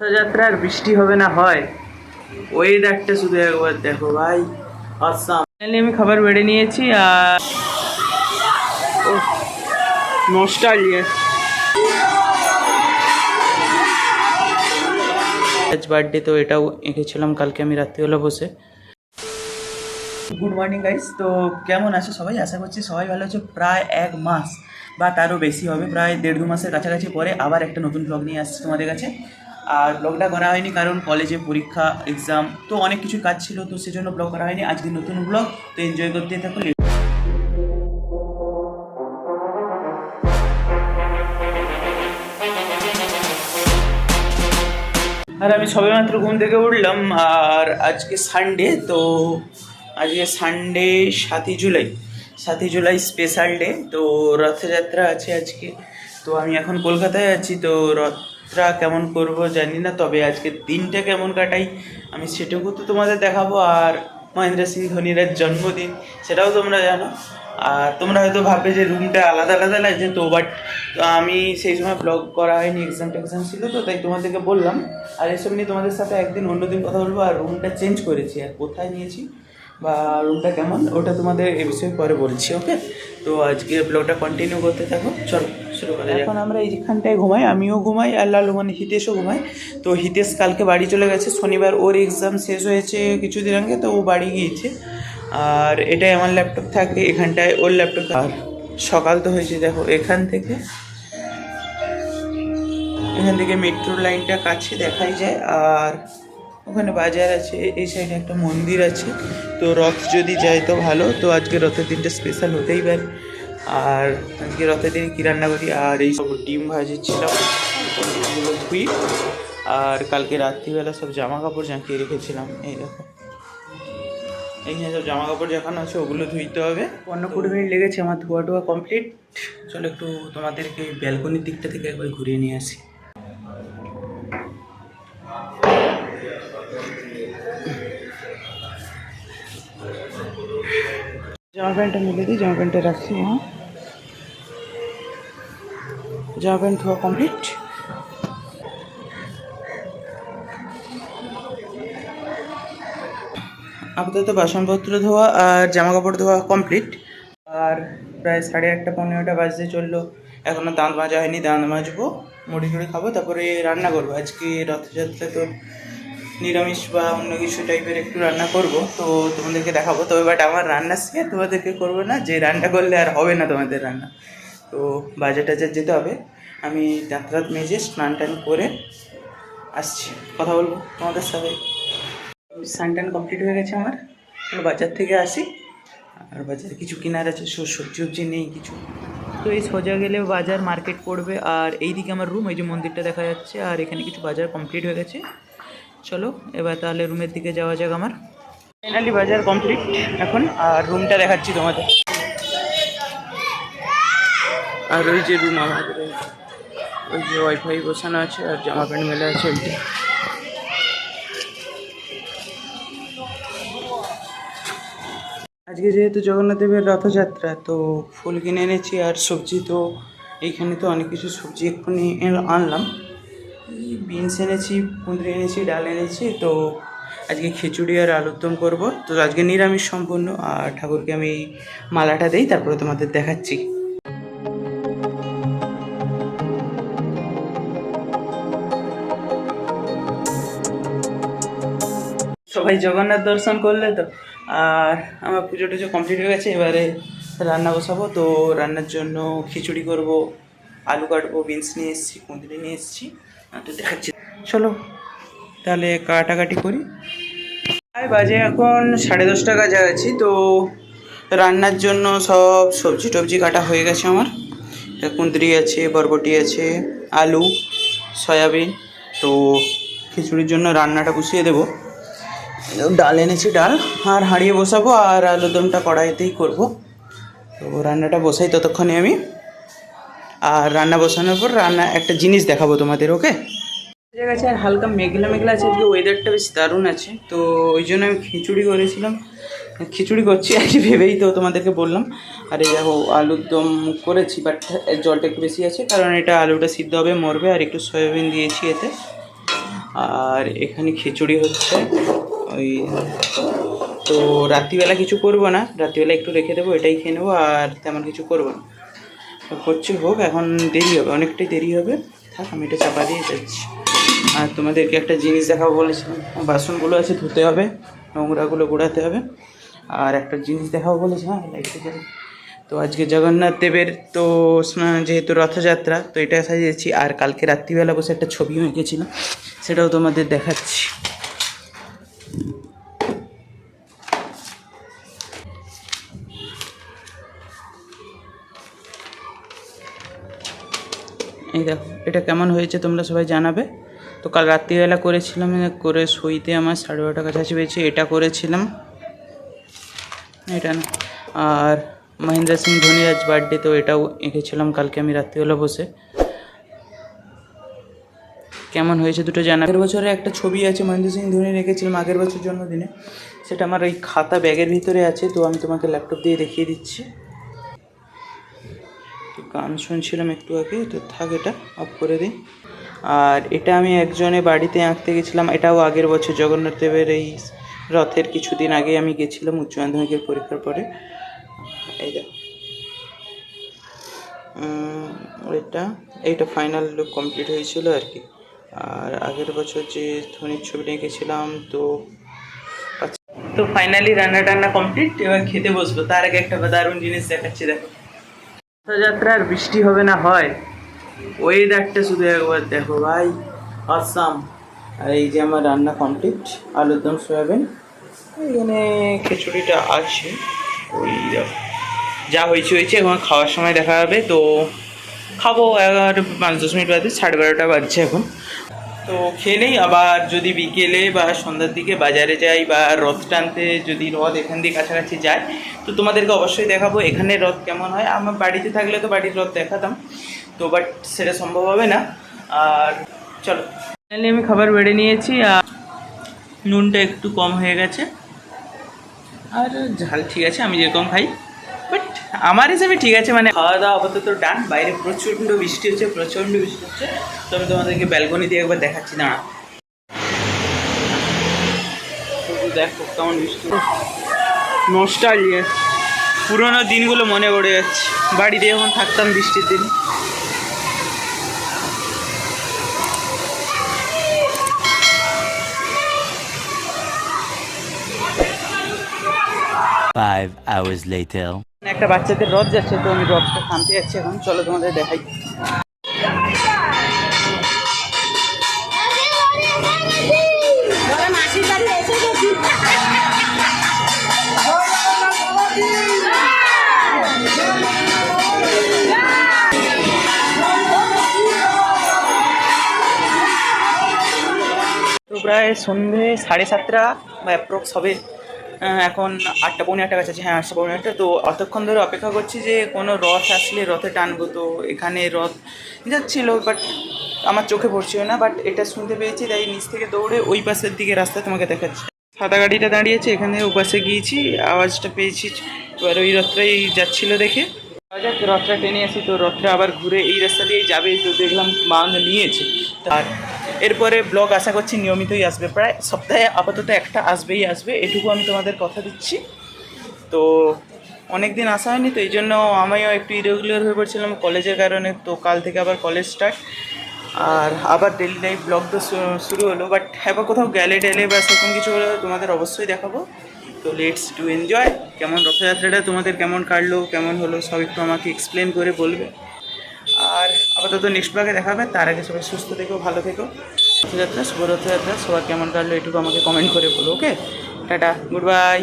রথযাত্রার বৃষ্টি হবে না হয়, ওয়েদারটা শুধু একবার দেখো ভাই। আসাম ফাইনালি আমি খাবার বেড়ে নিয়েছি আর নস্টালজিয়া। আজ বার্থডে, তো এটাও এঁকেছিলাম কালকে আমি রাত্রিবেলা বসে। গুড মর্নিং গাইস, তো কেমন আছে সবাই? আশা করছি সবাই ভালো আছে। প্রায় 1 মাস বা তারও বেশি হবে, প্রায় 1.5-2 মাসের কাছাকাছি পরে আবার একটা নতুন ব্লগ নিয়ে আসছি তোমাদের কাছে। আর ব্লগটা করা হয়নি কারণ কলেজে পরীক্ষা, এক্সাম, তো অনেক কিছু কাজ ছিল, তো সেজন্য ব্লগ করা হয়নি। আজকে নতুন ব্লগ, তো এনজয় করতে থাকো। আর আমি সবেমাত্র ঘুম থেকে উঠলাম, আর আজকে সানডে, তো আজকে সানডে 7ই জুলাই স্পেশাল ডে, তো রথযাত্রা আছে আজকে। তো আমি এখন কলকাতায় আছি, তো রথটা কেমন করব জানি না, তবে আজকে দিনটা কেমন কাটাই আমি সেটুকু তো তোমাদের দেখাবো। আর মহেন্দ্র সিং ধোনির জন্মদিন, সেটাও তোমরা জানো। আর তোমরা হয়তো ভাববে যে রুমটা আলাদা আলাদা লাগছে, তো বাট আমি সেই সময় ব্লগ করা হয়নি, এক্সাম ছিল, তো তাই তোমাদেরকে বললাম। আর এসব নিয়ে তোমাদের সাথে একদিন অন্যদিন কথা বলবো। আর রুমটা চেঞ্জ করেছি, আর কোথায় নিয়েছি বা রুমটা কেমন, ওটা তোমাদের এ বিষয়ে পরে বলছি, ওকে? তো আজকে ব্লগটা কন্টিনিউ করতে থাকো, চলো শুরু করা যাক। এখন আমরা এইখানটায় ঘুমাই, আমিও ঘুমাই আর লালু মানে হিতেশও ঘুমাই। তো হিতেশ কালকে বাড়ি চলে গেছে, শনিবার ওর এক্সাম শেষ হয়েছে কিছুদিন আগে, তো ও বাড়ি গিয়েছে। আর এটাই আমার ল্যাপটপ থাকে, এখানটায় ওর ল্যাপটপ। আর সকাল তো হয়েছে, দেখো এখান থেকে মেট্রো লাইনটা কাছে দেখাই যায়। আর ওখানে বাজার আছে, এই সাইডে একটা মন্দির আছে। তো রথ যদি যায় তো ভালো, তো আজকে রথের দিনটা স্পেশাল হতেই পারে। আর আজকে রথের দিন কী রান্না করি, আর এই সব ডিম ভাজিছিলাম, এগুলো ধুই। আর কালকে রাত্রিবেলা সব জামা কাপড় জাঁকিয়ে রেখেছিলাম, এই দেখো এইখানে সব জামা কাপড় জাকানো আছে, ওগুলো ধুইতে হবে। 15-20 মিনিট লেগেছে আমার ধোয়া টোয়া কমপ্লিট। চলো একটু তোমাদেরকে ব্যালকনির দিকটা থেকে একবার ঘুরিয়ে নিয়ে আসি। জামা প্যান্টটা মিলে দিই, জামা প্যান্টটা রাখছি। হ্যাঁ, জামা প্যান্ট ধোয়া কমপ্লিট। আপাতত বাসনপত্র ধোয়া আর জামা কাপড় ধোয়া কমপ্লিট। আর প্রায় 8:30-9:15 বাজতে চললো, এখনও দাঁত মাজা হয়নি। দাঁত মাজবো, মুড়ি টুড়ি খাবো, তারপরে রান্না করবো। আজকে রথযাত্রা তো নিরামিষ বা অন্য কিছু টাইপের একটু রান্না করব, তো তোমাদেরকে দেখাবো। তবে বাট আমার রান্না শিখে তোমাদেরকে করবো না, যে রান্না করলে আর হবে না তোমাদের রান্না। তো বাজার টাজার যেতে হবে, আমি দাঁত মেজে স্নান টান করে আসছি, কথা বলবো তোমাদের সাথে। স্নান টান কমপ্লিট হয়ে গেছে আমার, বাজার থেকে আসি। আর বাজারে কিছু কেনার আছে, সবজি টবজি নেই কিছু, তো এই সোজা গেলে বাজার মার্কেট পড়বে। আর এইদিকে আমার রুম, এই যে মন্দিরটা দেখা যাচ্ছে, আর এখানে কিছু বাজার কমপ্লিট হয়ে গেছে। চলো এবার তাহলে রুমের দিকে যাওয়া যাক। আমার ফাইনালি বাজার কমপ্লিট এখন, আর রুমটা দেখাচ্ছি তোমাদের। আর ওই যে রুম আমাদের, ওই যে ওয়াইফাই বসানো আছে আর জামা প্যান্ট মেলা আছে ওইটা। আজকে যেহেতু জগন্নাথ দেবের রথযাত্রা, তো ফুল কিনে এনেছি। আর সবজি তো এইখানে তো অনেক কিছু সবজি এক্ষুনি আনলাম। বিনস এনেছি, কুঁদরি এনেছি, ডাল এনেছি। তো আজকে খিচুড়ি আর আলুর দম করবো, তো আজকে নিরামিষ সম্পূর্ণ। আর ঠাকুরকে আমি মালাটা দেই, তারপরে তোমাদের দেখাচ্ছি। সবাই জগন্নাথ দর্শন করলে তো, আর আমার পুজো টুজো কমপ্লিট হয়ে গেছে। এবারে রান্না বসাবো, তো রান্নার জন্য খিচুড়ি করব, আলু কাটবো, বিনস নিয়ে এসেছি, কুঁদরি নিয়ে এসেছি, তো দেখাচ্ছি। চলো তাহলে কাটাকাটি করি। বাজে এখন 10:30 কাছাকাছি। তো রান্নার জন্য সব সবজি টবজি কাটা হয়ে গেছে আমার। কুঁদরি আছে, বরবটি আছে, আলু, সয়াবিন। তো খিচুড়ির জন্য রান্নাটা বসিয়ে দেবো। ডাল এনেছি, ডাল আর হাঁড়িয়ে বসাবো, আর আলুদমটা কড়াইতেই করব। তো রান্নাটা বসাই ততক্ষণে আমি। আর রান্না বসানোর পর একটা জিনিস দেখাবো তোমাদের, ওকে? ঠিক আছে। আর হালকা মেঘলা মেঘলা আছে, আজকে ওয়েদারটা বেশ দারুণ আছে। তো ওই জন্য আমি খিচুড়ি করেছিলাম, খিচুড়ি করছি আর কি ভেবেই তো তোমাদেরকে বললাম। আর এই দেখো আলুর দম করেছি, বাট জলটা একটু বেশি আছে কারণ এটা আলুটা সিদ্ধ হবে, মরবে। আর একটু সয়াবিন দিয়েছি এতে। আর এখানে খিচুড়ি হচ্ছে। ওই তো রাত্রিবেলা কিছু করবো না, রাত্রিবেলা একটু রেখে দেবো, এটাই খেয়ে নেবো, আর তেমন কিছু করবো না। হচ্ছে হোক, এখন দেরি হবে, অনেকটাই দেরি হবে। থাক, আমি এটা চাপা দিয়ে যাচ্ছি। আর তোমাদেরকে একটা জিনিস দেখাবো বলেছিলাম, বাসনগুলো আছে ধুতে হবে, নোংরাগুলো গোড়াতে হবে। আর একটা জিনিস দেখাবো বলেছিলাম, লাইটটা জ্বালিয়ে। তো আজকে জগন্নাথ দেবের তো যেহেতু রথযাত্রা, তো এটা সাজিয়েছি। আর কালকে রাত্রিবেলা বসে একটা ছবিও এঁকেছিলাম, সেটাও তোমাদের দেখাচ্ছি। এই দেখো, এটা কেমন হয়েছে তোমরা সবাই জানাবে। তো কাল রাত্রিবেলা করেছিলাম, করে শুইতে আমার 12:30 কাছাকাছি পেয়েছি। এটা করেছিলাম, এটা না। আর মহেন্দ্র সিং ধোনির আজ বার্থডে, তো এটাও এঁকেছিলাম কালকে আমি রাত্রিবেলা বসে। কেমন হয়েছে দুটো জানা। আগের বছরে একটা ছবি আছে মহেন্দ্র সিং ধোনি রেখেছিলাম আগের বছর জন্মদিনে, সেটা আমার ওই খাতা ব্যাগের ভিতরে আছে। তো আমি তোমাকে ল্যাপটপ দিয়ে দেখিয়ে দিচ্ছি। তো গান শুনছিলাম একটু আগে, তো থাক, এটা অফ করে দিই। আর এটা আমি একজনের বাড়িতে আঁকতে গেছিলাম, এটাও আগের বছর জগন্নাথ দেবের এই রথের কিছুদিন আগে আমি গেছিলাম উচ্চ মাধ্যমিকের পরীক্ষার পরে। এই দেখো, এইটা ফাইনাল লুক কমপ্লিট হয়েছিল আর কি। আর আগের বছর যে ধোনির ছবিটা এঁকেছিলাম, তো ফাইনালি রান্না কমপ্লিট। এবার খেতে বসবো, তার আগে একটা দারুণ জিনিস দেখাচ্ছি। দেখো, রথযাত্রার বৃষ্টি হবে না হয়, ওয়েদারটা শুধু একবার দেখো ভাই, আসাম। আর এই যে আমার রান্না কমপ্লিট, আলুর দম সয়াবিন, এখানে খিচুড়িটা আছে। ওই যা হয়েছে এখন খাওয়ার সময় দেখা হবে। তো খাবো 5-10 মিনিট বাদে, 12:30 বাজছে এখন। তো খেয়ে নেই, আবার যদি বিকেলে বা সন্ধ্যার দিকে বাজারে যাই বা রথ টানতে, যদি রথ এখান দিয়ে কাছাকাছি যায়, তো তোমাদেরকে অবশ্যই দেখাবো এখানে রথ কেমন হয়। আমার বাড়িতে থাকলে তো বাড়ির রথ দেখাতাম, তো বাট সেটা সম্ভব হবে না। আর চলো, ফাইনালি আমি খাবার বেড়ে নিয়েছি, আর নুনটা একটু কম হয়ে গেছে, আর ঝাল ঠিক আছে, আমি যেরকম খাই। বাট আমার হিসাবে ঠিক আছে, মানে খাওয়া দাওয়া আপাতত ডান। বাইরে প্রচণ্ড বৃষ্টি হচ্ছে, তো আমি তোমাদেরকে ব্যালকনি দিয়ে একবার দেখাচ্ছি না। দেখো কেমন বৃষ্টি, নস্টালজিয়া, পুরোনো দিনগুলো মনে পড়ে যাচ্ছে। বাড়িতে যখন থাকতাম বৃষ্টির দিন। একটা বাচ্চাদের রথ যাচ্ছে, তো আমি রথটা থামতে যাচ্ছি এখন। চলো তোমাদের দেখাই। তো প্রায় সন্ধে 7:30 বা অ্যাপ্রক্স হবে। এখন 8টা পৌনে 8টা কাছে, হ্যাঁ 8টা পৌনে 8টা। তো অতক্ষণ ধরে অপেক্ষা করছি যে কোনো রথ আসলে রথে টানবো। তো এখানে রথ যাচ্ছিলো, বাট আমার চোখে পড়ছিল না। বাট এটা শুনতে পেয়েছি, তাই নিচ থেকে দৌড়ে ওই পাশের দিকে রাস্তা তোমাকে দেখাচ্ছি। সাদা গাড়িটা দাঁড়িয়েছে এখানে, ও পাশে গিয়েছি, আওয়াজটা পেয়েছি। এবার ওই রথটাই যাচ্ছিলো দেখে রথটা টেনে আসি। তো রথটা আবার ঘুরে এই রাস্তা দিয়েই যাবে, তো দেখলাম বাউন্ড নিয়েছে। আর এরপরে ব্লগ আশা করছি নিয়মিতই আসবে, প্রায় সপ্তাহে আপাতত একটা আসবে, এটুকু আমি তোমাদের কথা দিচ্ছি। তো অনেক দিন আসা হয়নি, তো এই জন্য আমিও একটু ইরেগুলার হয়ে পড়ছিলাম কলেজের কারণে। তো কাল থেকে আবার কলেজ স্টার্ট, আর আবার ডেলি লাইফ ব্লগ তো শুরু হলো। বাট এবার কোথাও গেলে বা সেরকম কিছু হলে তোমাদের অবশ্যই দেখাবো। তো লেটস ডু এনজয়। কেমন রথযাত্রাটা তোমাদের কেমন কাটলো, কেমন হলো, সব একটু আমাকে এক্সপ্লেন করে বলবে। আর আপাতত নেক্সট ব্লগে দেখাবে। তার আগে সবাই সুস্থ থেকো, ভালো থেকো। রথযাত্রা, শুভ রথযাত্রা। সবার কেমন কাটলো এটুকু আমাকে কমেন্ট করে বলো। ওকে, টাটা, গুড বাই।